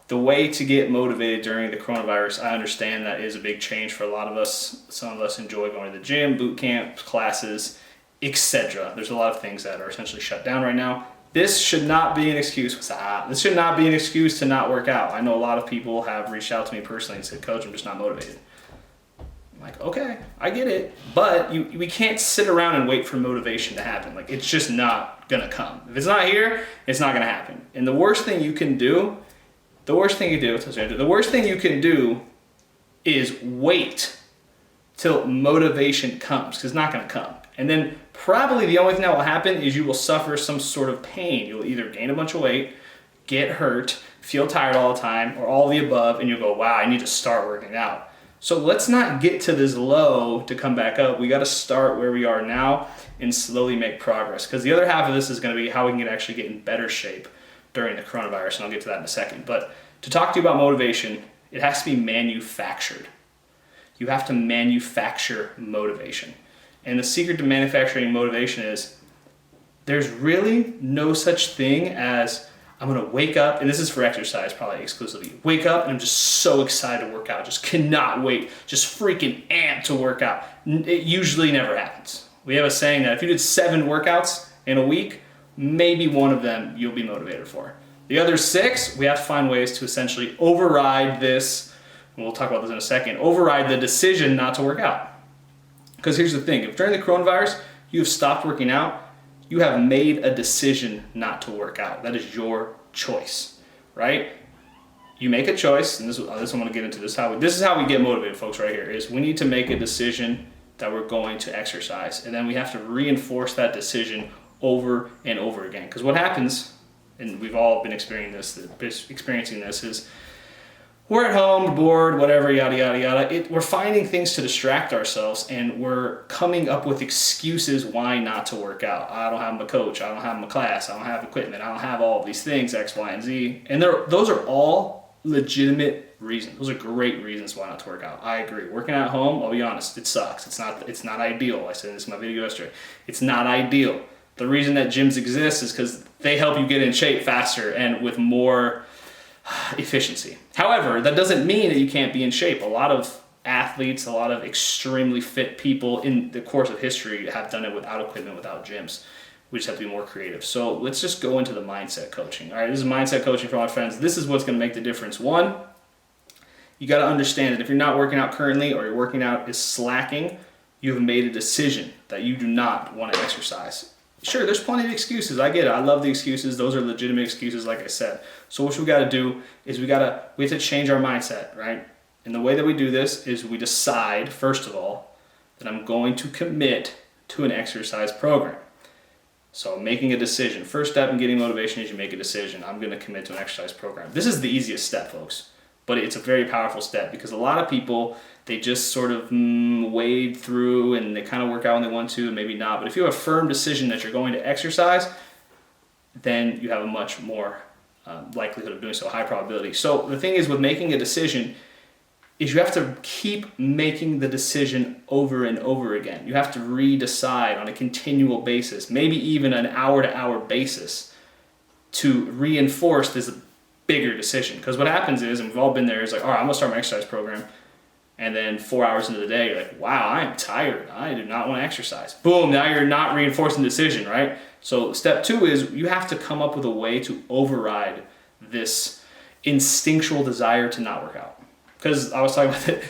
the way to get motivated during the coronavirus, I understand that is a big change for a lot of us. Some of us enjoy going to the gym, boot camp, classes, etc. There's a lot of things that are essentially shut down right now. This should not be an excuse. This should not be an excuse to not work out. I know a lot of people have reached out to me personally and said, Coach, I'm just not motivated. I'm like, okay, I get it, but we can't sit around and wait for motivation to happen. Like, it's just not gonna come. If it's not here, it's not gonna happen. And the worst thing you can do is wait till motivation comes, because it's not gonna come. And then probably the only thing that will happen is you will suffer some sort of pain. You'll either gain a bunch of weight, get hurt, feel tired all the time, or all the above, and you'll go, wow, I need to start working out. So let's not get to this low to come back up. We got to start where we are now and slowly make progress. Because the other half of this is going to be how we can actually get in better shape during the coronavirus, and I'll get to that in a second. But to talk to you about motivation, it has to be manufactured. You have to manufacture motivation. And the secret to manufacturing motivation is there's really no such thing as I'm gonna wake up, and this is for exercise probably exclusively, wake up and I'm just so excited to work out, just cannot wait, just freaking amped to work out. It usually never happens. We have a saying that if you did 7 workouts in a week, maybe one of them you'll be motivated for. The other 6, we have to find ways to essentially override this, and we'll talk about this in a second, override the decision not to work out. Because here's the thing, if during the coronavirus you have stopped working out, you have made a decision not to work out. That is your choice, right? You make a choice, and this I'm going to get into this. This is how we get motivated, folks, right here, is we need to make a decision that we're going to exercise. And then we have to reinforce that decision over and over again. Because what happens, and we've all been experiencing this, is we're at home, bored, whatever, yada, yada, yada. We're finding things to distract ourselves, and we're coming up with excuses why not to work out. I don't have my coach. I don't have my class. I don't have equipment. I don't have all of these things, X, Y, and Z. And those are all legitimate reasons. Those are great reasons why not to work out. I agree. Working at home, I'll be honest, it sucks. It's not ideal. I said this in my video yesterday. It's not ideal. The reason that gyms exist is because they help you get in shape faster and with more efficiency. However, that doesn't mean that you can't be in shape. A lot of athletes, a lot of extremely fit people in the course of history have done it without equipment, without gyms. We just have to be more creative. So let's just go into the mindset coaching. All right, this is mindset coaching for my friends. This is what's going to make the difference. One, you got to understand that if you're not working out currently, or your working out is slacking, you have made a decision that you do not want to exercise. Sure, there's plenty of excuses. I get it. I love the excuses. Those are legitimate excuses, like I said. So what we got to do is we have to change our mindset, right? And the way that we do this is we decide, first of all, that I'm going to commit to an exercise program. So making a decision. First step in getting motivation is you make a decision. I'm going to commit to an exercise program. This is the easiest step, folks. But it's a very powerful step, because a lot of people, they just sort of wade through and they kind of work out when they want to, and maybe not. But if you have a firm decision that you're going to exercise, then you have a much more likelihood of doing so, high probability. So the thing is with making a decision is you have to keep making the decision over and over again. You have to re-decide on a continual basis, maybe even an hour-to-hour basis, to reinforce this bigger decision. Because what happens is, and we've all been there, is like, all right, I'm gonna start my exercise program. And then 4 hours into the day, you're like, wow, I am tired. I do not want to exercise. Boom, now you're not reinforcing the decision, right? So step 2 is you have to come up with a way to override this instinctual desire to not work out. Because I was talking about it.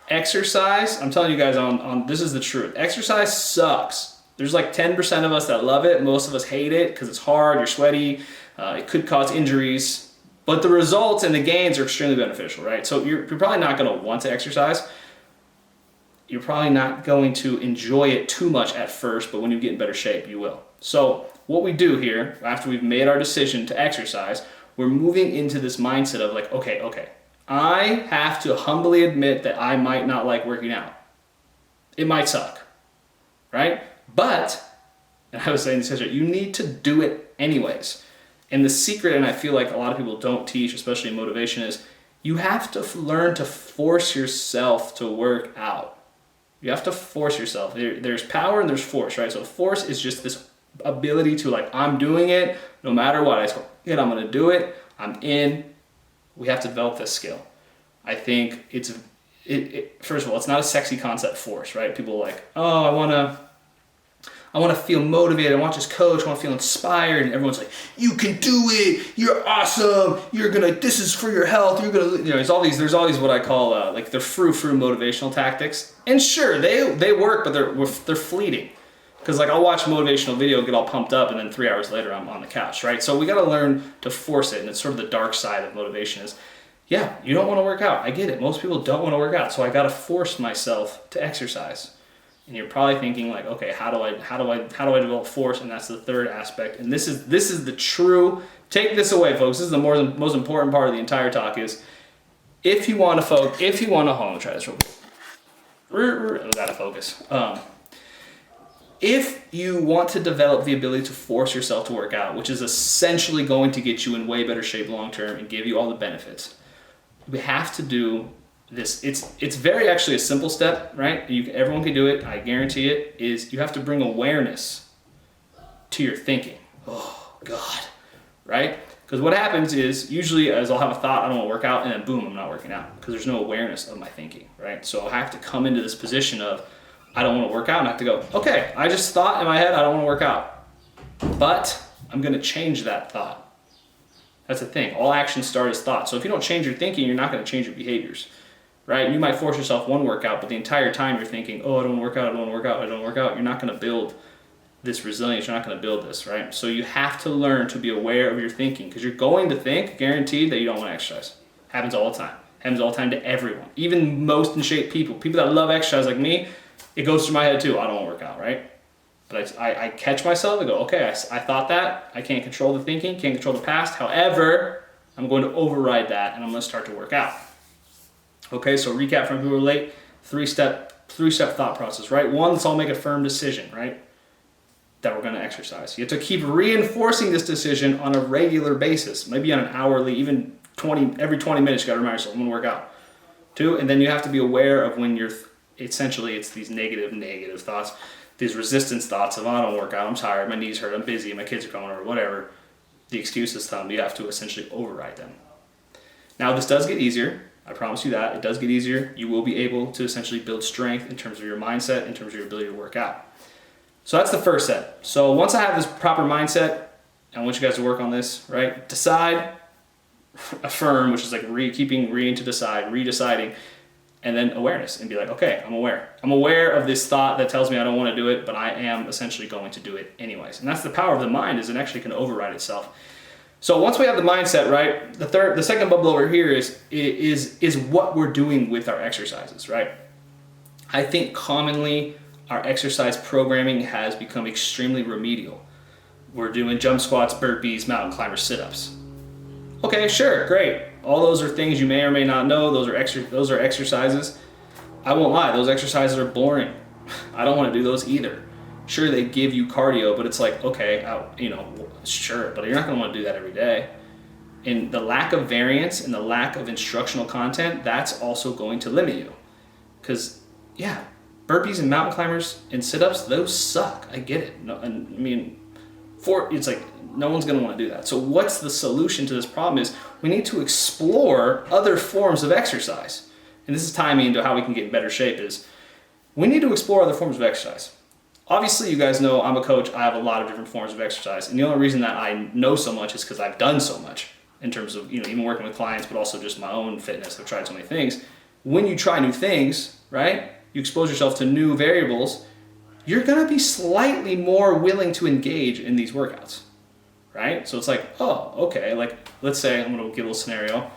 Exercise, I'm telling you guys on this is the truth. Exercise sucks. There's like 10% of us that love it. Most of us hate it because it's hard, you're sweaty. It could cause injuries, but the results and the gains are extremely beneficial, right? So you're probably not going to want to exercise. You're probably not going to enjoy it too much at first, but when you get in better shape, you will. So what we do here, after we've made our decision to exercise, we're moving into this mindset of like, okay, I have to humbly admit that I might not like working out. It might suck, right? But, and I was saying this yesterday, you need to do it anyways. And the secret, and I feel like a lot of people don't teach, especially in motivation, is you have to learn to force yourself to work out. You have to force yourself. There's power and there's force, right? So force is just this ability to like, I'm doing it no matter what. I'm going to do it. I'm in. We have to develop this skill. I think first of all, it's not a sexy concept, force, right? People are like, oh, I want to feel motivated. I want this coach. I want to feel inspired. And everyone's like, you can do it. You're awesome. This is for your health. There's all these what I call like the frou-frou motivational tactics. And sure, they work, but they're fleeting. Because like I'll watch a motivational video, get all pumped up, and then 3 hours later I'm on the couch, right? So we got to learn to force it. And it's sort of the dark side of motivation is, yeah, you don't want to work out. I get it. Most people don't want to work out. So I got to force myself to exercise. And you're probably thinking like, okay, how do I develop force? And that's the third aspect. And this is the true, take this away, folks. This is the most important part of the entire talk is if you want to hold on, try this real quick. I gotta focus. If you want to develop the ability to force yourself to work out, which is essentially going to get you in way better shape long term and give you all the benefits, we have to do this. It's very actually a simple step, right? Everyone can do it. I guarantee it. Is you have to bring awareness to your thinking. Oh God, right? Because what happens is usually as I'll have a thought, I don't want to work out, and then boom, I'm not working out because there's no awareness of my thinking, right? So I have to come into this position of I don't want to work out, and I have to go, okay, I just thought in my head I don't want to work out, but I'm going to change that thought. That's the thing. All actions start as thoughts. So if you don't change your thinking, you're not going to change your behaviors. Right? You might force yourself one workout, but the entire time you're thinking, oh, I don't want to work out, I don't want to work out, I don't want to work out. You're not going to build this resilience. You're not going to build this, right? So you have to learn to be aware of your thinking because you're going to think, guaranteed, that you don't want to exercise. Happens all the time. Happens all the time to everyone. Even most in shape people that love exercise like me, it goes through my head too. I don't want to work out, right? But I catch myself and go, okay, I thought that. I can't control the thinking, can't control the past. However, I'm going to override that and I'm going to start to work out. Okay, so recap from who were late, three-step thought process, right? One, let's all make a firm decision, right? That we're going to exercise. You have to keep reinforcing this decision on a regular basis, maybe on an hourly, even every 20 minutes, you got to remind yourself, I'm going to work out. 2, and then you have to be aware of when you're, essentially it's these negative thoughts, these resistance thoughts of, oh, I don't work out, I'm tired, my knees hurt, I'm busy, my kids are coming or whatever. The excuses come, you have to essentially override them. Now this does get easier. I promise you that. It does get easier. You will be able to essentially build strength in terms of your mindset, in terms of your ability to work out. So that's the first step. So once I have this proper mindset, I want you guys to work on this, right? Decide, affirm, which is like redeciding, and then awareness and be like, okay, I'm aware. I'm aware of this thought that tells me I don't want to do it, but I am essentially going to do it anyways. And that's the power of the mind, is it actually can override itself. So once we have the mindset, right, the second bubble over here is what we're doing with our exercises, right? I think commonly our exercise programming has become extremely remedial. We're doing jump squats, burpees, mountain climber, sit-ups. Okay, sure, great. All those are things you may or may not know. Those are exercises. I won't lie, those exercises are boring. I don't want to do those either. Sure, they give you cardio, but it's like, okay, sure, but you're not going to want to do that every day. And the lack of variance and the lack of instructional content, that's also going to limit you. Because, yeah, burpees and mountain climbers and sit-ups, those suck. I get it. No, it's like no one's going to want to do that. So what's the solution to this problem is we need to explore other forms of exercise. And this is tying me into how we can get in better shape is we need to explore other forms of exercise. Obviously, you guys know I'm a coach. I have a lot of different forms of exercise. And the only reason that I know so much is because I've done so much in terms of, even working with clients, but also just my own fitness. I've tried so many things. When you try new things, right, you expose yourself to new variables, you're going to be slightly more willing to engage in these workouts, right? So it's like, oh, okay. Like, let's say, I'm going to give a little scenario.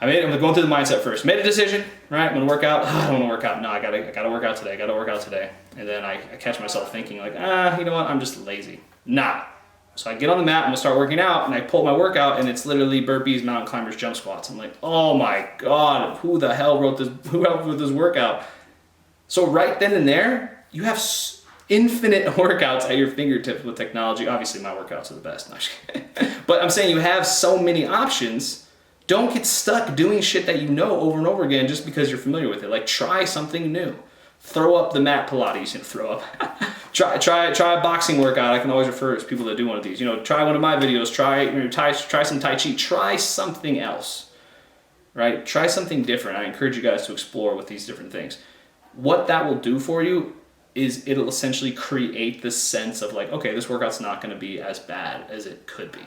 I'm going through the mindset first. Made a decision, right? I'm going to work out. I don't want to work out. No, I gotta work out today. And then I catch myself thinking like, you know what? I'm just lazy. Nah. So I get on the mat, I'm going to start working out, and I pull my workout, and it's literally burpees, mountain climbers, jump squats. I'm like, oh my God, who the hell wrote this workout? So right then and there, you have infinite workouts at your fingertips with technology. Obviously, my workouts are the best. No, but I'm saying you have so many options. Don't get stuck doing shit that you know over and over again just because you're familiar with it. Like, try something new. Throw up the mat Pilates, throw up. try a boxing workout. I can always refer to people that do one of these. Try one of my videos. Try some Tai Chi. Try something else. right? Try something different. I encourage you guys to explore with these different things. What that will do for you is it'll essentially create this sense of like, okay, this workout's not going to be as bad as it could be.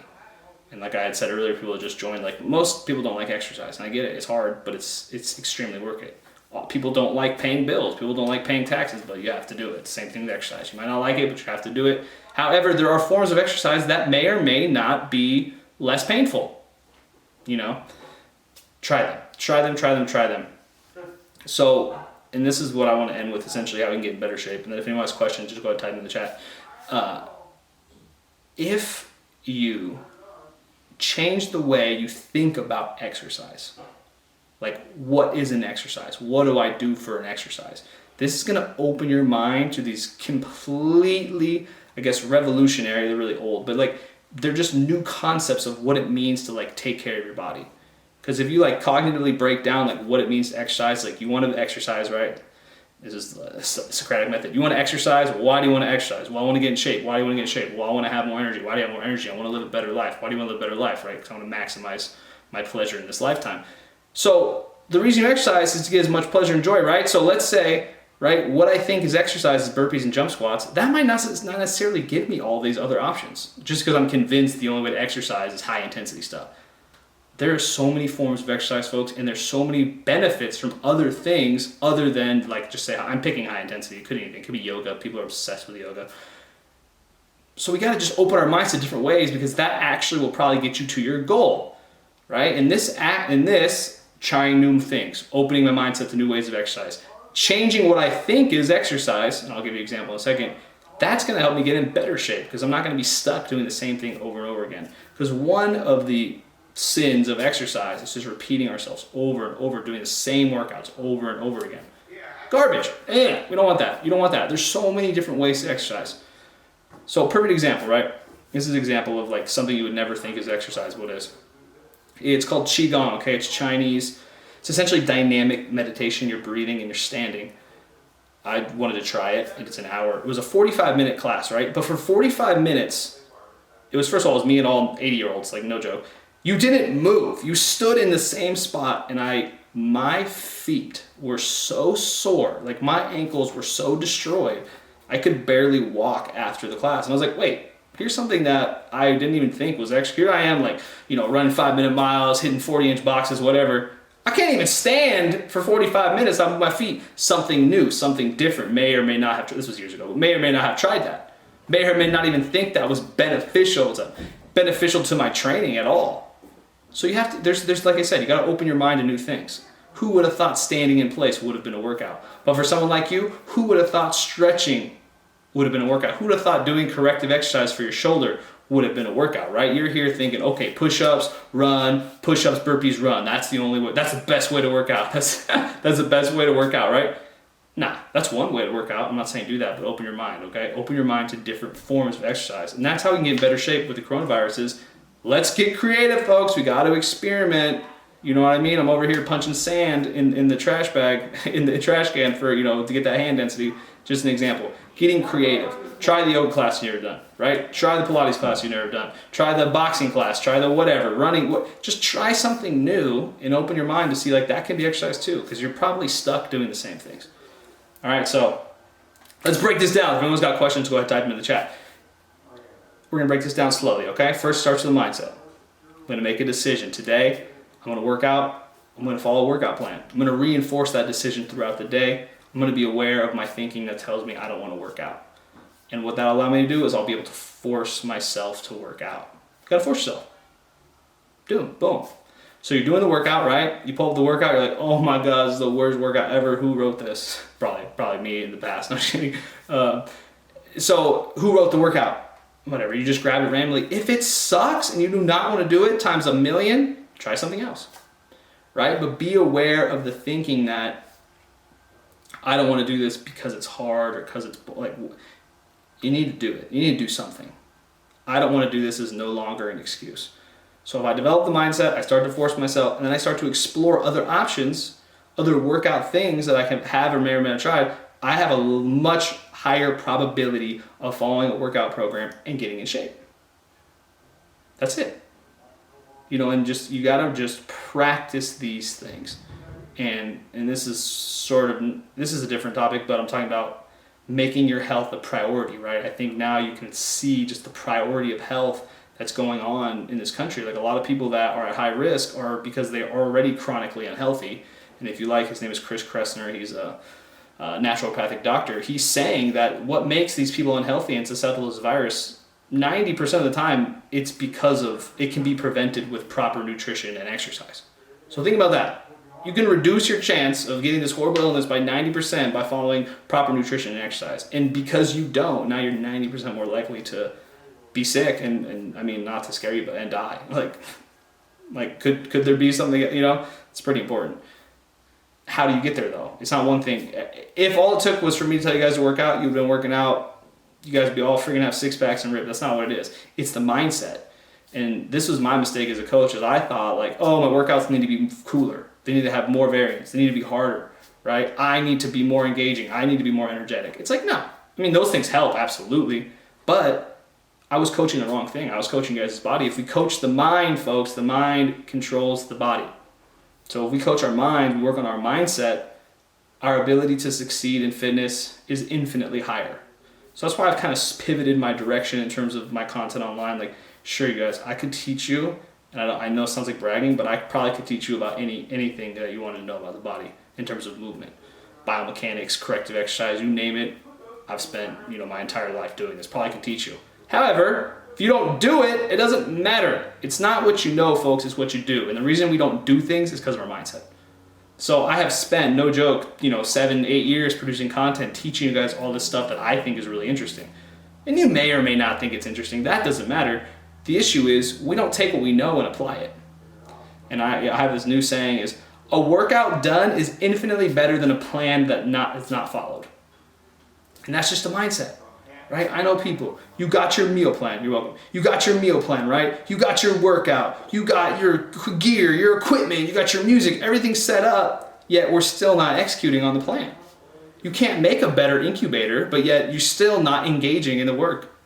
And like I had said earlier, people just join, like most people don't like exercise, and I get it, it's hard, but it's extremely worth it. People don't like paying bills, people don't like paying taxes, but you have to do it. Same thing with exercise. You might not like it, but you have to do it. However, there are forms of exercise that may or may not be less painful. You know, try them. So, and this is what I want to end with, essentially, how we can get in better shape. And then if anyone has questions, just go ahead and type them in the chat. If you change the way you think about exercise, like what is an exercise? What do I do for an exercise? This is going to open your mind to these completely, I guess, revolutionary, they're really old, but like they're just new concepts of what it means to like take care of your body. Because if you like cognitively break down like what it means to exercise, like you want to exercise, right? This is the Socratic method. You want to exercise. Why do you want to exercise? Well, I want to get in shape. Why do you want to get in shape? Well, I want to have more energy. Why do you have more energy? I want to live a better life. Why do you want to live a better life, right? Because I want to maximize my pleasure in this lifetime. So the reason you exercise is to get as much pleasure and joy, right? So let's say, right, what I think is exercise is burpees and jump squats. That might not necessarily give me all these other options just because I'm convinced the only way to exercise is high intensity stuff. There are so many forms of exercise, folks, and there's so many benefits from other things other than, like, just say, I'm picking high intensity. It could be anything. It could be yoga. People are obsessed with yoga. So we got to just open our minds to different ways because that actually will probably get you to your goal, right? In this, trying new things, opening my mindset to new ways of exercise, changing what I think is exercise, and I'll give you an example in a second, that's going to help me get in better shape because I'm not going to be stuck doing the same thing over and over again. Because one of the sins of exercise is just repeating ourselves over and over, doing the same workouts over and over again. Garbage. We don't want that. You don't want that. There's so many different ways to exercise. So perfect example, right? This is an example of like something you would never think is exercise. What is? It's called Qigong, okay? It's Chinese. It's essentially dynamic meditation. You're breathing and you're standing. I wanted to try it, and it's an hour. It was a 45-minute class, right? But for 45 minutes, it was, first of all, it was me and all 80-year-olds, like no joke. You didn't move. You stood in the same spot, and my feet were so sore, like my ankles were so destroyed, I could barely walk after the class. And I was like, wait, here's something that I didn't even think was extra. Here I am, like, you know, running 5-minute miles, hitting 40-inch boxes, whatever. I can't even stand for 45 minutes on my feet. Something new, something different. May or may not have, this was years ago, but may or may not have tried that. May or may not even think that was beneficial to my training at all. So you have to, there's like I said, you got to open your mind to new things. Who would have thought standing in place would have been a workout? But for someone like you, who would have thought stretching would have been a workout? Who would have thought doing corrective exercise for your shoulder would have been a workout, right? You're here thinking, okay, push-ups, run, push-ups, burpees, run. That's the only way. That's the best way to work out. That's the best way to work out, right? Nah, that's one way to work out. I'm not saying do that, but open your mind, okay? Open your mind to different forms of exercise. And that's how we can get in better shape with the coronavirus is, let's get creative, folks. We got to experiment. You know what I mean? I'm over here punching sand in the trash bag, in the trash can for, you know, to get that hand density. Just an example. Getting creative. Try the yoga class you've never done, right? Try the Pilates class you've never done. Try the boxing class. Try the whatever, running. Just try something new and open your mind to see like that can be exercise too, because you're probably stuck doing the same things. All right, so let's break this down. If anyone's got questions, go ahead and type them in the chat. We're going to break this down slowly, okay? First starts with the mindset. I'm going to make a decision. Today, I'm going to work out. I'm going to follow a workout plan. I'm going to reinforce that decision throughout the day. I'm going to be aware of my thinking that tells me I don't want to work out. And what that'll allow me to do is I'll be able to force myself to work out. You got to force yourself. Boom. So you're doing the workout, right? You pull up the workout, you're like, oh my God, this is the worst workout ever. Who wrote this? Probably me in the past. No, I'm kidding. So who wrote the workout? Whatever, you just grab it randomly. If it sucks and you do not want to do it times 1,000,000, try something else, right? But be aware of the thinking that I don't want to do this because it's hard or because it's like, you need to do it. You need to do something. I don't want to do this is no longer an excuse. So if I develop the mindset, I start to force myself, and then I start to explore other options, other workout things that I can have or may or may not try, I have a much higher probability of following a workout program and getting in shape. That's it. and just, you gotta just practice these things. And this is a different topic, but I'm talking about making your health a priority, right? I think now you can see just the priority of health that's going on in this country. Like, a lot of people that are at high risk are because they are already chronically unhealthy. And if you like, his name is Chris Kressner. He's a naturopathic doctor. He's saying that what makes these people unhealthy and susceptible to this virus, 90% of the time, it's because of, it can be prevented with proper nutrition and exercise. So think about that. You can reduce your chance of getting this horrible illness by 90% by following proper nutrition and exercise. And because you don't, now you're 90% more likely to be sick and I mean, not to scare you, but and die. Like could there be something, it's pretty important. How do you get there though? It's not one thing. If all it took was for me to tell you guys to work out, you've been working out, you guys would be all freaking have six packs and ripped. That's not what it is. It's the mindset. And this was my mistake as a coach, is I thought like, oh, my workouts need to be cooler. They need to have more variance. They need to be harder, right? I need to be more engaging. I need to be more energetic. It's like, no. I mean, those things help, absolutely. But I was coaching the wrong thing. I was coaching guys' body. If we coach the mind, folks, the mind controls the body. So if we coach our mind, we work on our mindset, our ability to succeed in fitness is infinitely higher. So that's why I've kind of pivoted my direction in terms of my content online. Like, sure, you guys, I could teach you, and I know it sounds like bragging, but I probably could teach you about anything that you want to know about the body in terms of movement, biomechanics, corrective exercise, you name it. I've spent, my entire life doing this. Probably could teach you. However, if you don't do it, it doesn't matter. It's not what you know, folks, it's what you do. And the reason we don't do things is because of our mindset. So I have spent, no joke, 7-8 years producing content, teaching you guys all this stuff that I think is really interesting. And you may or may not think it's interesting. That doesn't matter. The issue is we don't take what we know and apply it. And I have this new saying is, a workout done is infinitely better than a plan that is not followed. And that's just a mindset. Right? I know people, you got your meal plan, you're welcome. You got your meal plan, right? You got your workout, you got your gear, your equipment, you got your music, everything's set up, yet we're still not executing on the plan. You can't make a better incubator, but yet you're still not engaging in the work.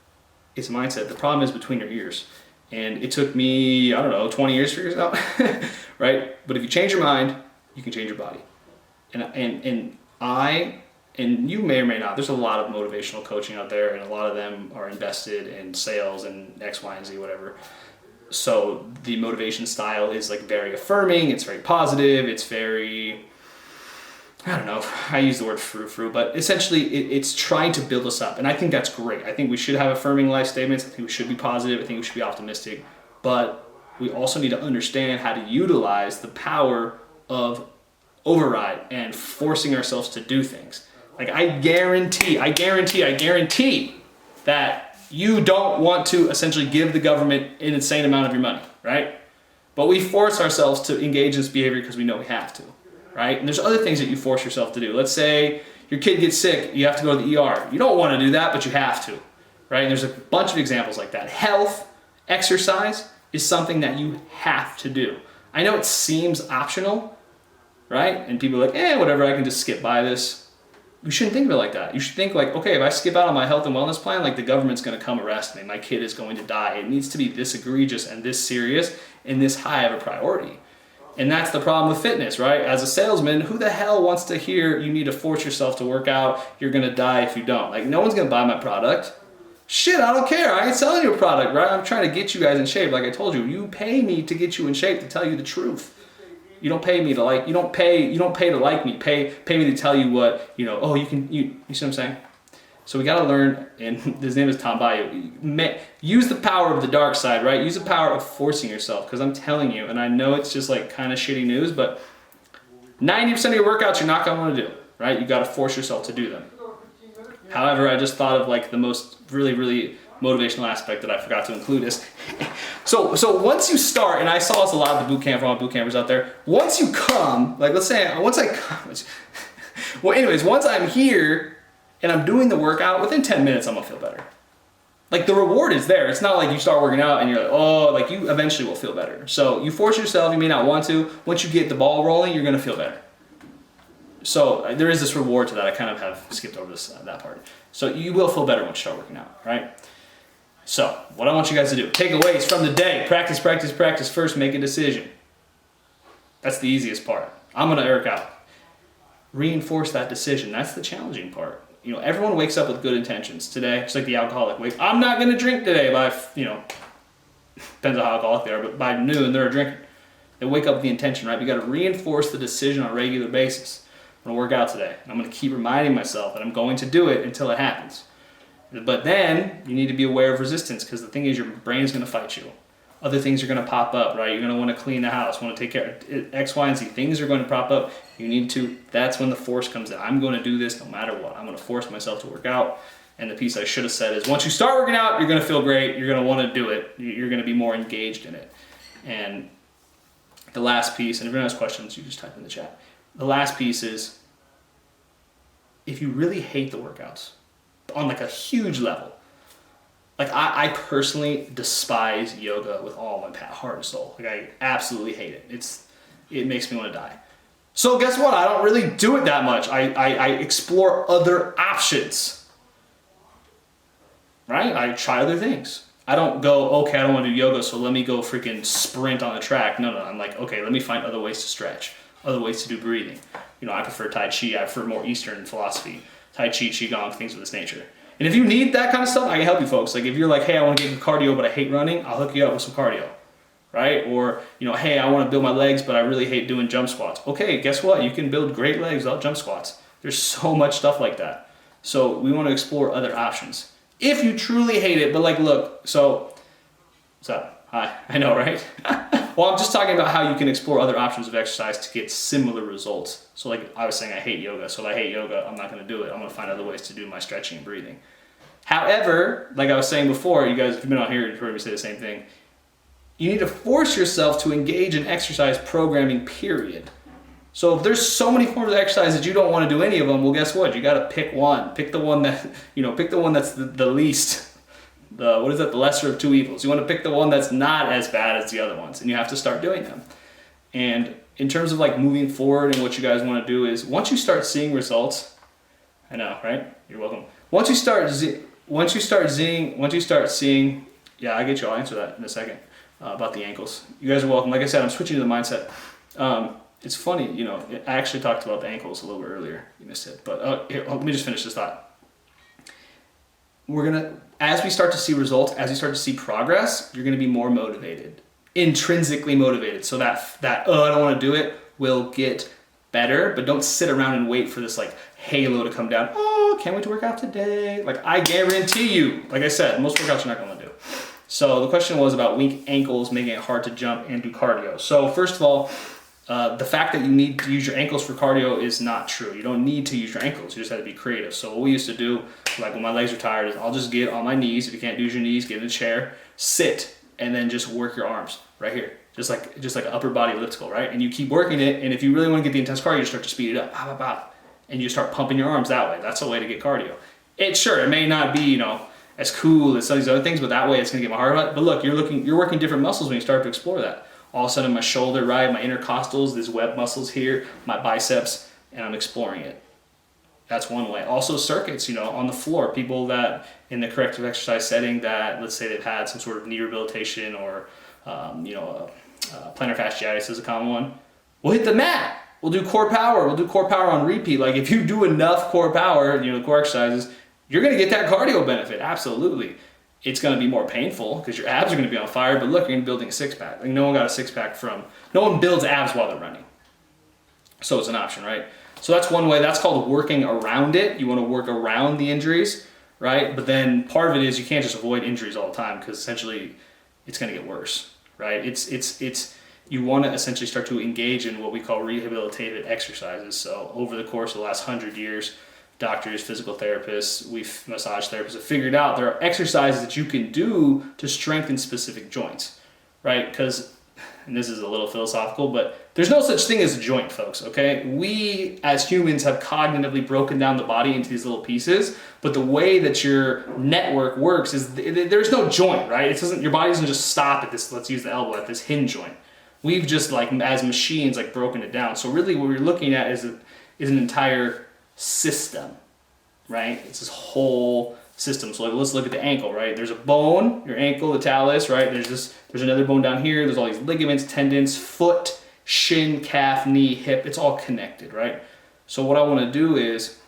It's mindset. The problem is between your ears. And it took me, 20 years to figure it out, right? But if you change your mind, you can change your body. And you may or may not, there's a lot of motivational coaching out there, and a lot of them are invested in sales and X, Y, and Z, whatever. So the motivation style is like very affirming, it's very positive, it's very, I use the word frou-frou, but essentially it's trying to build us up. And I think that's great. I think we should have affirming life statements. I think we should be positive. I think we should be optimistic. But we also need to understand how to utilize the power of override and forcing ourselves to do things. Like I guarantee that you don't want to essentially give the government an insane amount of your money, right? But we force ourselves to engage in this behavior because we know we have to, right? And there's other things that you force yourself to do. Let's say your kid gets sick, you have to go to the ER. You don't want to do that, but you have to, right? And there's a bunch of examples like that. Health, exercise is something that you have to do. I know it seems optional, right? And people are like, whatever, I can just skip by this. You shouldn't think of it like that. You should think like, okay, if I skip out on my health and wellness plan, like the government's going to come arrest me. My kid is going to die. It needs to be this egregious and this serious and this high of a priority. And that's the problem with fitness, right? As a salesman, who the hell wants to hear you need to force yourself to work out, you're going to die if you don't? Like, no one's going to buy my product. Shit, I don't care. I ain't selling you a product, right? I'm trying to get you guys in shape. Like I told you, you pay me to get you in shape, to tell you the truth. You don't pay me to like, you don't pay to like me. Pay me to tell you what, you see what I'm saying? So we got to learn, and his name is Tom Bayou, use the power of the dark side, right? Use the power of forcing yourself, because I'm telling you, and I know it's just like kind of shitty news, but 90% of your workouts you're not going to want to do, right? You got to force yourself to do them. However, I just thought of like the most really, really motivational aspect that I forgot to include is, so once you start, and I saw this a lot at the boot camp for all boot campers out there, once you come, like let's say, once I'm here and I'm doing the workout, within 10 minutes I'm gonna feel better. Like the reward is there. It's not like you start working out and you're like, oh, like you eventually will feel better. So you force yourself, you may not want to. Once you get the ball rolling, you're gonna feel better. So there is this reward to that. I kind of have skipped over that part. So you will feel better once you start working out, right? So what I want you guys to do, takeaways from the day: practice, practice, practice first, make a decision. That's the easiest part. I'm gonna Eric out. Reinforce that decision. That's the challenging part. You know, everyone wakes up with good intentions today, just like the alcoholic. I'm not gonna drink today by, depends on how alcoholic they are, but by noon they're drinking. They wake up with the intention, right? You gotta reinforce the decision on a regular basis. I'm gonna work out today. I'm gonna keep reminding myself that I'm going to do it until it happens. But then you need to be aware of resistance, because the thing is, your brain's gonna fight you. Other things are gonna pop up, right? You're gonna wanna clean the house, wanna take care of X, Y, and Z. Things are going to pop up. You need to, that's when the force comes in. I'm gonna do this no matter what. I'm gonna force myself to work out. And the piece I should have said is, once you start working out, you're gonna feel great. You're gonna wanna do it. You're gonna be more engaged in it. And the last piece, and if anyone has questions, you just type in the chat. The last piece is, if you really hate the workouts on like a huge level, like I personally despise yoga with all my heart and soul. Like I absolutely hate it. It makes me want to die. So guess what? I don't really do it that much. I explore other options, right? I try other things. I don't go, okay, I don't want to do yoga, so let me go freaking sprint on the track. No. I'm like, okay, let me find other ways to stretch, other ways to do breathing. I prefer Tai Chi. I prefer more Eastern philosophy. Tai Chi, Qigong, things of this nature. And if you need that kind of stuff, I can help you folks. Like if you're like, hey, I want to get into cardio, but I hate running, I'll hook you up with some cardio, right? Or, hey, I want to build my legs, but I really hate doing jump squats. Okay, guess what? You can build great legs without jump squats. There's so much stuff like that. So we want to explore other options. If you truly hate it, but like, look, so, what's up? Hi, I know, right? Well, I'm just talking about how you can explore other options of exercise to get similar results. So like I was saying, I hate yoga. So if I hate yoga, I'm not going to do it. I'm going to find other ways to do my stretching and breathing. However, like I was saying before, you guys, if you've been out here, you've heard me say the same thing. You need to force yourself to engage in exercise programming, period. So if there's so many forms of exercise that you don't want to do any of them, well, guess what? You got to pick one. Pick the one that, pick the one that's the least, the lesser of two evils. You want to pick the one that's not as bad as the other ones, and you have to start doing them. And in terms of like moving forward and what you guys want to do is, once you start seeing results, I know, right? You're welcome. Once you start seeing, yeah, I get you. I'll answer that in a second about the ankles. You guys are welcome. Like I said, I'm switching to the mindset. It's funny, I actually talked about the ankles a little bit earlier. You missed it, but here, let me just finish this thought. As we start to see results, as you start to see progress, you're gonna be more motivated, intrinsically motivated. So that I don't want to do it will get better, but don't sit around and wait for this like halo to come down. Oh, can't wait to work out today. Like I guarantee you, like I said, most workouts you're not gonna do. So the question was about weak ankles making it hard to jump and do cardio. So first of all, the fact that you need to use your ankles for cardio is not true. You don't need to use your ankles. You just have to be creative. So what we used to do, like when my legs are tired, is I'll just get on my knees. If you can't use your knees, get in a chair, sit, and then just work your arms right here. Just like an upper body elliptical, right? And you keep working it, and if you really want to get the intense cardio, you start to speed it up, and you start pumping your arms that way. That's a way to get cardio. It may not be, as cool as some of these other things, but that way it's gonna get my heart rate. But look, you're working different muscles when you start to explore that. All of a sudden my shoulder, right, my intercostals, these web muscles here, my biceps, and I'm exploring it. That's one way. Also circuits, on the floor, people that in the corrective exercise setting that, let's say they've had some sort of knee rehabilitation or, plantar fasciitis is a common one. We'll hit the mat. We'll do core power. We'll do core power on repeat. Like if you do enough core power, core exercises, you're going to get that cardio benefit. Absolutely. It's going to be more painful because your abs are going to be on fire, but look, you're going to be building a six-pack. Like no one got a six-pack no one builds abs while they're running. So it's an option, right? So that's one way. That's called working around it. You want to work around the injuries, right? But then part of it is you can't just avoid injuries all the time because essentially it's going to get worse, right? You want to essentially start to engage in what we call rehabilitative exercises. So over the course of the last 100 years, doctors, physical therapists, massage therapists have figured out there are exercises that you can do to strengthen specific joints, right? Because, and this is a little philosophical, but there's no such thing as a joint, folks, okay? We, as humans, have cognitively broken down the body into these little pieces, but the way that your network works is there's no joint, right? Your body doesn't just stop at this, let's use the elbow, at this hinge joint. We've just, as machines, broken it down. So really what we're looking at is an entire system, right? It's this whole system. So like, let's look at the ankle, right? There's a bone, your ankle, the talus, right? There's another bone down here. There's all these ligaments, tendons, foot, shin, calf, knee, hip. It's all connected, right? So what I want to do is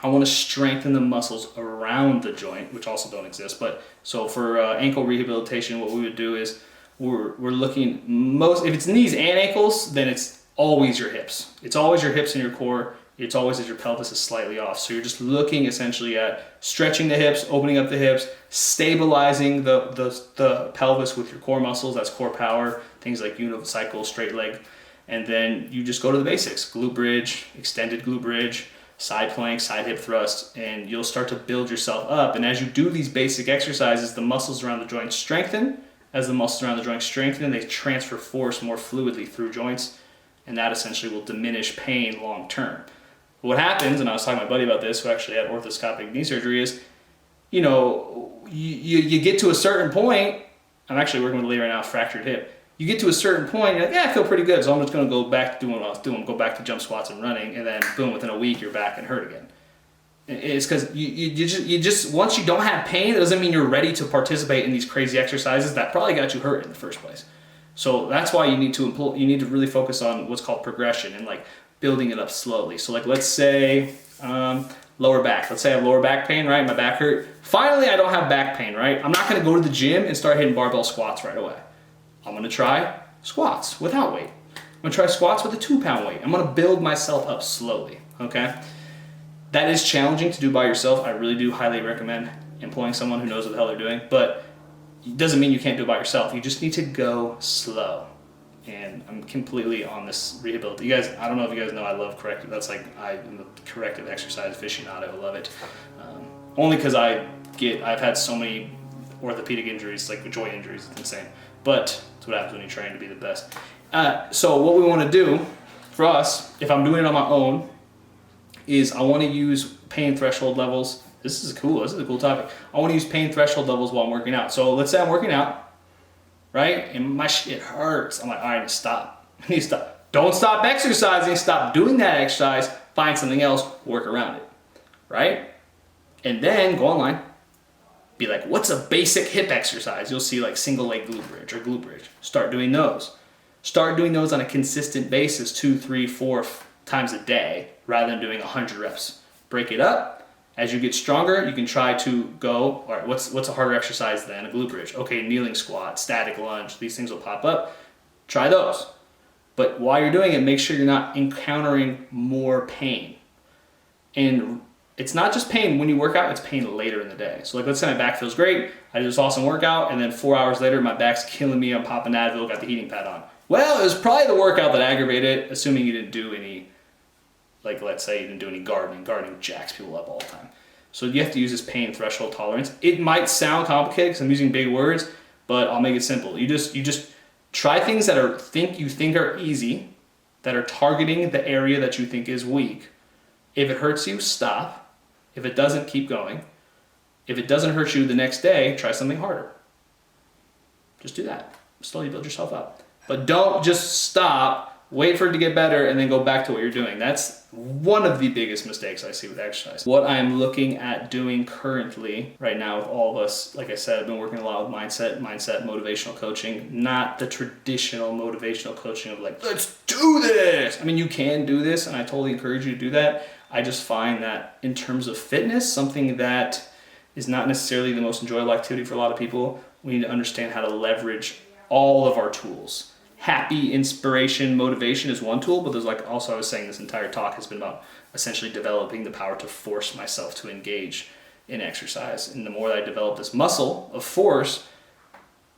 I want to strengthen the muscles around the joint, which also don't exist. But so for ankle rehabilitation, what we would do is we're looking if it's knees and ankles, then it's always your hips. It's always your hips and your core. It's always as your pelvis is slightly off. So you're just looking essentially at stretching the hips, opening up the hips, stabilizing the pelvis with your core muscles. That's core power, things like unicycle, straight leg. And then you just go to the basics: glute bridge, extended glute bridge, side plank, side hip thrust, and you'll start to build yourself up. And as you do these basic exercises, the muscles around the joint strengthen. As the muscles around the joint strengthen, they transfer force more fluidly through joints, and that essentially will diminish pain long term. What happens, and I was talking to my buddy about this, who actually had orthoscopic knee surgery, is, you get to a certain point. I'm actually working with a lady right now, fractured hip. You get to a certain point, you're like, yeah, I feel pretty good, so I'm just going to go back to doing what I was doing, go back to jump squats and running, and then boom, within a week, you're back and hurt again. It's because you just once you don't have pain, it doesn't mean you're ready to participate in these crazy exercises that probably got you hurt in the first place. So that's why you need to really focus on what's called progression and like building it up slowly. So like, let's say lower back. Let's say I have lower back pain, right? My back hurt. Finally, I don't have back pain, right? I'm not going to go to the gym and start hitting barbell squats right away. I'm going to try squats without weight. I'm going to try squats with a 2-pound weight. I'm going to build myself up slowly, okay? That is challenging to do by yourself. I really do highly recommend employing someone who knows what the hell they're doing, but it doesn't mean you can't do it by yourself. You just need to go slow. And I'm completely on this rehabilitation. You guys, I don't know if you guys know, I love corrective. That's like, I'm a corrective exercise aficionado. I love it. Only because I've had so many orthopedic injuries, like joint injuries. It's insane. But that's what happens when you train to be the best. So what we want to do for us, if I'm doing it on my own, is I want to use pain threshold levels. This is a cool topic. I want to use pain threshold levels while I'm working out. So let's say I'm working out, right? And my shit hurts. I'm like, all right, stop. I need to stop. Don't stop exercising. Stop doing that exercise. Find something else. Work around it, right? And then go online. Be like, what's a basic hip exercise? You'll see like single leg glute bridge or glute bridge. Start doing those. Start doing those on a consistent basis, 2, 3, 4 times a day, rather than doing 100 reps. Break it up. As you get stronger, you can try to go, all right, what's a harder exercise than a glute bridge? Okay, kneeling squat, static lunge, these things will pop up. Try those. But while you're doing it, make sure you're not encountering more pain. And it's not just pain when you work out, it's pain later in the day. So like, let's say my back feels great, I do this awesome workout, and then 4 hours later, my back's killing me, I'm popping Advil, got the heating pad on. Well, it was probably the workout that aggravated it, assuming you didn't do any, like let's say you didn't do any gardening. Gardening jacks people up all the time. So you have to use this pain threshold tolerance. It might sound complicated because I'm using big words, but I'll make it simple. You just try things that you think are easy, that are targeting the area that you think is weak. If it hurts you, stop. If it doesn't, keep going. If it doesn't hurt you the next day, try something harder. Just do that. Slowly build yourself up. But don't just stop, wait for it to get better, and then go back to what you're doing. That's one of the biggest mistakes I see with exercise. What I'm looking at doing currently, right now with all of us, like I said, I've been working a lot with mindset, motivational coaching, not the traditional motivational coaching of like, let's do this. I mean, you can do this, and I totally encourage you to do that. I just find that in terms of fitness, something that is not necessarily the most enjoyable activity for a lot of people, we need to understand how to leverage all of our tools. Happy, inspiration, motivation is one tool, but there's like also I was saying this entire talk has been about essentially developing the power to force myself to engage in exercise. And the more that I develop this muscle of force,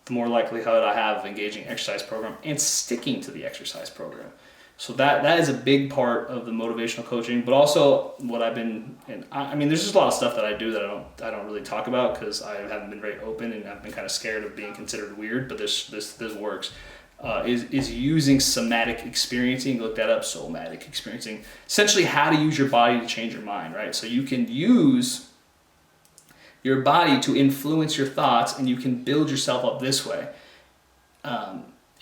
the more likelihood I have of engaging exercise program and sticking to the exercise program. So that is a big part of the motivational coaching, but also what I've been, and I mean, there's just a lot of stuff that I do that I don't really talk about because I haven't been very open and I've been kind of scared of being considered weird, but this works. Is using somatic experiencing. Look that up, somatic experiencing. Essentially how to use your body to change your mind, right? So you can use your body to influence your thoughts and you can build yourself up this way.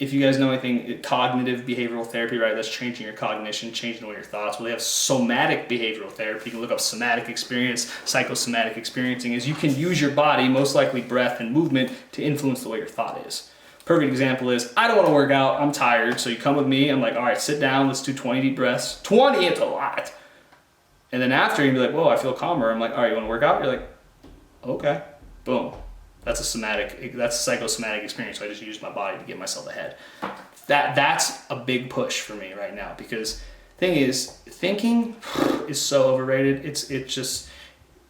if you guys know anything, cognitive behavioral therapy, right? That's changing your cognition, changing all your thoughts. Well, they have somatic behavioral therapy. You can look up somatic experience, psychosomatic experiencing, is you can use your body, most likely breath and movement, to influence the way your thought is. Perfect example is, I don't want to work out, I'm tired, so you come with me, I'm like, all right, sit down, let's do 20 deep breaths. 20, it's a lot. And then after, you'd be like, whoa, I feel calmer. I'm like, all right, you want to work out? You're like, okay, boom. That's a psychosomatic experience. So I just use my body to get myself ahead. That's a big push for me right now, because thing is, thinking is so overrated. It's just,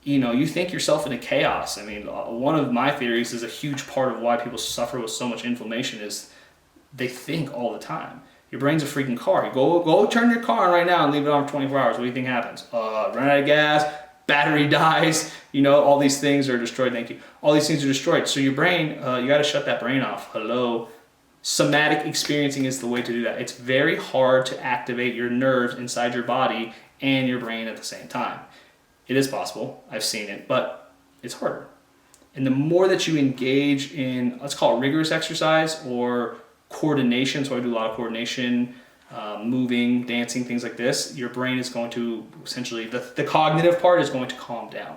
you think yourself into chaos. I mean, one of my theories is a huge part of why people suffer with so much inflammation is they think all the time. Your brain's a freaking car. You go turn your car on right now and leave it on for 24 hours. What do you think happens? Run out of gas, battery dies, all these things are destroyed. Thank you. All these things are destroyed. So your brain, you got to shut that brain off. Hello. Somatic experiencing is the way to do that. It's very hard to activate your nerves inside your body and your brain at the same time. It is possible. I've seen it, but it's harder. And the more that you engage in, let's call it rigorous exercise or coordination, so I do a lot of coordination, moving, dancing, things like this, your brain is going to essentially, the cognitive part is going to calm down.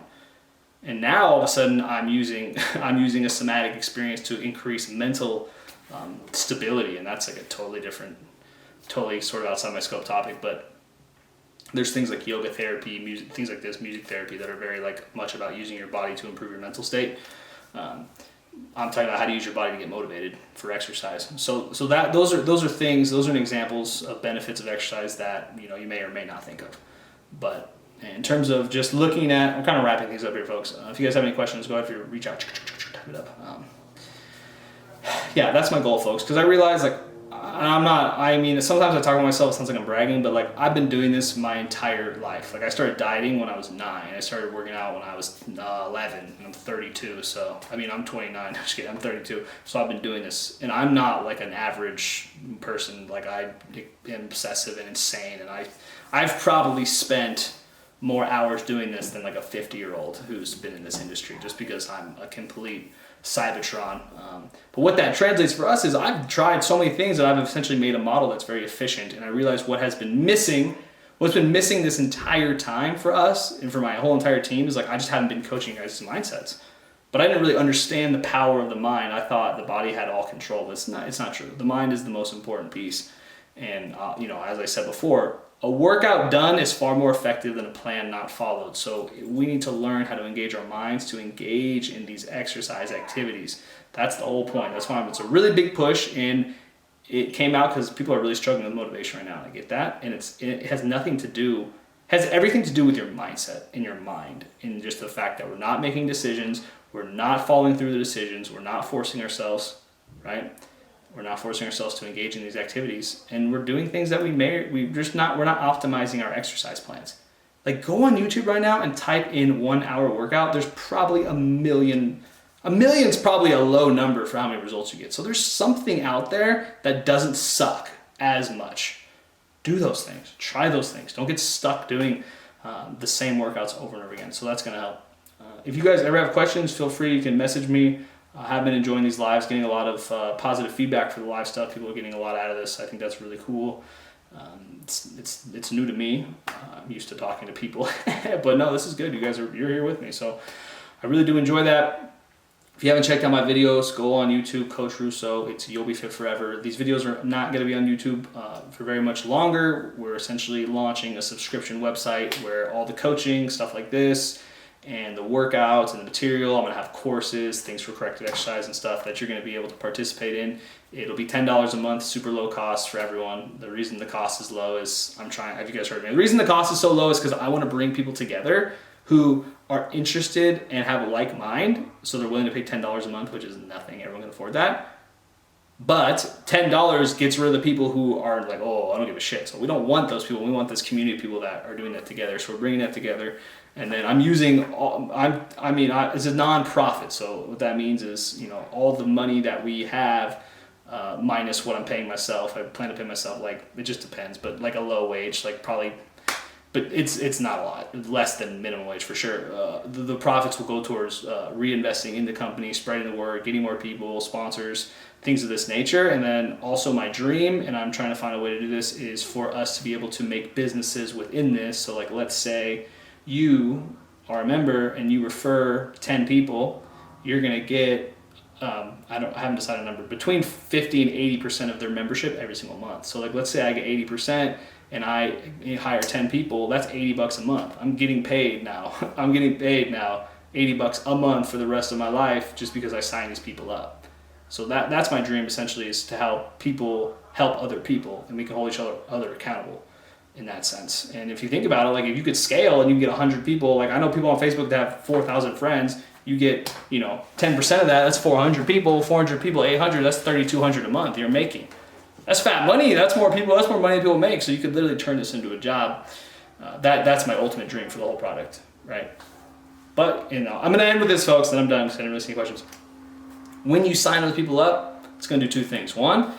And now all of a sudden I'm using a somatic experience to increase mental stability, and that's like a totally sort of outside my scope topic, but there's things like yoga therapy, music, things like this, music therapy, that are very much about using your body to improve your mental state. I'm talking about how to use your body to get motivated for exercise. So that those are examples of benefits of exercise that you may or may not think of. But in terms of just looking at, I'm kind of wrapping things up here, folks. If you guys have any questions, go ahead, if you reach out, type it up. Yeah, that's my goal, folks, because I realize sometimes I talk about myself, it sounds like I'm bragging, but I've been doing this my entire life. I started dieting when I was 9. I started working out when I was 11, and I'm 32. So, I'm 29, just kidding, I'm 32. So I've been doing this, and I'm not an average person. I am obsessive and insane, and I've probably spent more hours doing this than a 50-year-old who's been in this industry, just because I'm a complete Cybertron. But what that translates for us is I've tried so many things that I've essentially made a model that's very efficient, and I realized what's been missing this entire time for us and for my whole entire team is I just haven't been coaching guys' mindsets. But I didn't really understand the power of the mind. I thought the body had all control, but it's not true. The mind is the most important piece. And as I said before, a workout done is far more effective than a plan not followed. So we need to learn how to engage our minds to engage in these exercise activities. That's the whole point. That's why it's a really big push, and it came out because people are really struggling with motivation right now. I get that, and it has everything to do with your mindset and your mind, and just the fact that we're not making decisions, we're not following through the decisions, we're not forcing ourselves, right? We're not forcing ourselves to engage in these activities, and we're doing things that we're not optimizing our exercise plans. Go on YouTube right now and type in 1 hour workout. There's probably a million. A million's probably a low number for how many results you get. So there's something out there that doesn't suck as much. Do those things. Try those things. Don't get stuck doing the same workouts over and over again. So that's going to help. If you guys ever have questions, feel free. You can message me. I have been enjoying these lives, getting a lot of positive feedback for the live stuff. People are getting a lot out of this. I think that's really cool. It's new to me. I'm used to talking to people, but no, this is good. You're here with me, so I really do enjoy that. If you haven't checked out my videos, go on YouTube, Coach Russo. You'll be fit forever. These videos are not going to be on YouTube for very much longer. We're essentially launching a subscription website where all the coaching, stuff like this, and the workouts and the material, I'm going to have courses, things for corrective exercise and stuff that you're going to be able to participate in. It'll be $10 a month, super low cost for everyone. The reason the cost is low is have you guys heard me? The reason the cost is so low is because I want to bring people together who are interested and have a like mind, so they're willing to pay $10 a month, which is nothing. Everyone can afford that. But $10 gets rid of the people who are I don't give a shit. So we don't want those people. We want this community of people that are doing that together. So we're bringing that together. And then it's a non-profit. So what that means is, all the money that we have, minus what I'm paying myself. I plan to pay myself, it just depends, but a low wage, probably but it's not a lot, less than minimum wage for sure. The profits will go towards reinvesting in the company, spreading the word, getting more people, sponsors, things of this nature. And then also my dream, and I'm trying to find a way to do this, is for us to be able to make businesses within this. So like, let's say you are a member and you refer 10 people, you're gonna get, I haven't decided a number, between 50 and 80% of their membership every single month. So like, let's say I get 80% and I hire 10 people, that's $80 a month. I'm getting paid now. I'm getting paid now $80 a month for the rest of my life just because I sign these people up. So that's my dream, essentially, is to help people help other people, and we can hold each other accountable in that sense. And if you think about it, like if you could scale and you can get 100 people, like I know people on Facebook that have 4,000 friends, you get, 10% of that, that's 400 people, 800, that's 3,200 a month you're making. That's fat money. That's more people. That's more money people make. So you could literally turn this into a job. That's my ultimate dream for the whole product, right? But I'm gonna end with this, folks, and I'm done because I didn't really see any questions. When you sign those people up, it's gonna do two things. One,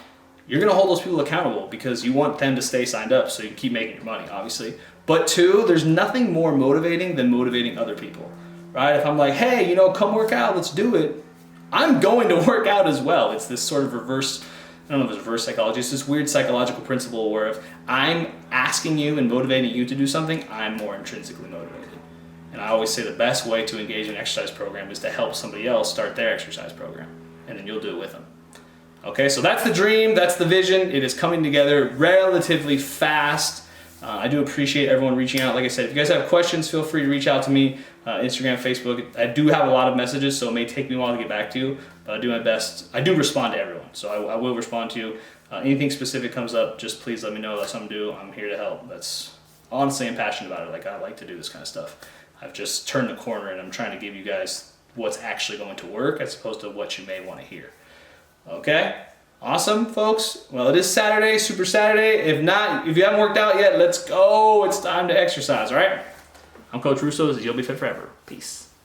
you're gonna hold those people accountable because you want them to stay signed up so you can keep making your money, obviously. But two, there's nothing more motivating than motivating other people, right? If I'm like, hey, come work out, let's do it, I'm going to work out as well. It's this sort of reverse. I don't know if it's reverse psychology. It's this weird psychological principle where if I'm asking you and motivating you to do something, I'm more intrinsically motivated. And I always say the best way to engage in an exercise program is to help somebody else start their exercise program, and then you'll do it with them. Okay, so that's the dream, that's the vision. It is coming together relatively fast. I do appreciate everyone reaching out. Like I said, if you guys have questions, feel free to reach out to me. Instagram, Facebook. I do have a lot of messages, so it may take me a while to get back to you, but I do my best. I do respond to everyone, so I will respond to you. Anything specific comes up, just please let me know. That's something to do. I'm here to help. That's honestly, I'm passionate about it. Like, I like to do this kind of stuff. I've just turned the corner, and I'm trying to give you guys what's actually going to work as opposed to what you may want to hear. Okay? Awesome, folks. Well, it is Saturday, Super Saturday. If you haven't worked out yet, let's go. It's time to exercise, all right? I'm Coach Russo. This is You'll Be Fit Forever. Peace.